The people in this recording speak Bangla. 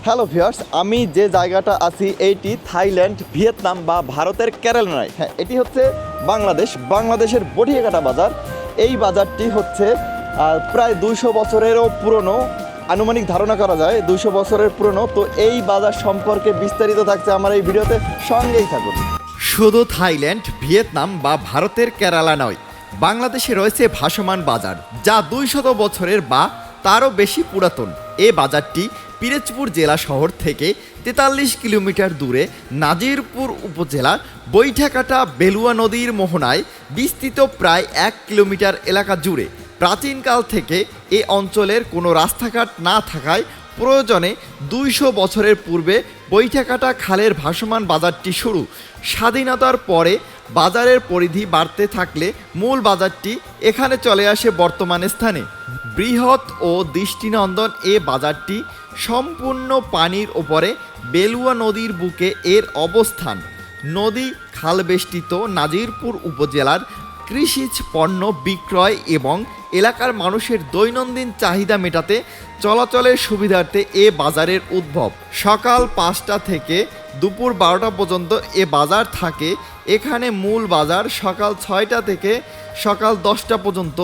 হ্যালো ভিউয়ার্স, আমি যে জায়গাটা আছি এইটি থাইল্যান্ড, ভিয়েতনাম বা ভারতের কেরালা নয়। হ্যাঁ, এটি হচ্ছে বাংলাদেশের বটিয়াঘাটা বাজার। এই বাজারটি হচ্ছে প্রায় 200 বছরেরও পুরনো, আনুমানিক ধারণা করা যায় 200 বছরের পুরনো। তো এই বাজার সম্পর্কে বিস্তারিত থাকছে আমার এই ভিডিওতে, সঙ্গেই থাকুন। শুধু থাইল্যান্ড, ভিয়েতনাম বা ভারতের কেরালা নয়, বাংলাদেশে রয়েছে ভাসমান বাজার যা 200 বছরের বা তারও বেশি পুরাতন। এ বাজারটি পিরোজপুর জেলা শহর থেকে 43 কিলোমিটার দূরে নাজিরপুর উপজেলার বৈঠাকাটা বেলুয়া নদীর মোহনায় বিস্তৃত প্রায় 1 কিলোমিটার এলাকা জুড়ে। প্রাচীনকাল থেকে এ অঞ্চলের কোনো রাস্তাঘাট না থাকায় প্রয়োজনে 200 বছরের পূর্বে বৈঠাকাটা খালের ভাসমান বাজারটি শুরু। স্বাধীনতার পরে বাজারের পরিধি বাড়তে থাকলে মূল বাজারটি এখানে চলে আসে বর্তমান স্থানে। বৃহৎ ও দৃষ্টিনন্দন এ বাজারটি সম্পূর্ণ পানির ওপরে বেলুয়া নদীর বুকে এর অবস্থান। নদী খালবেষ্টিত নাজিরপুর উপজেলার কৃষিজ পণ্য বিক্রয় এবং এলাকার মানুষের দৈনন্দিন চাহিদা মেটাতে চলাচলের সুবিধার্থে এ বাজারের উদ্ভব। সকাল 5টা থেকে দুপুর 12টা পর্যন্ত এ বাজার থাকে। এখানে মূল বাজার সকাল 6টা থেকে সকাল 10টা পর্যন্ত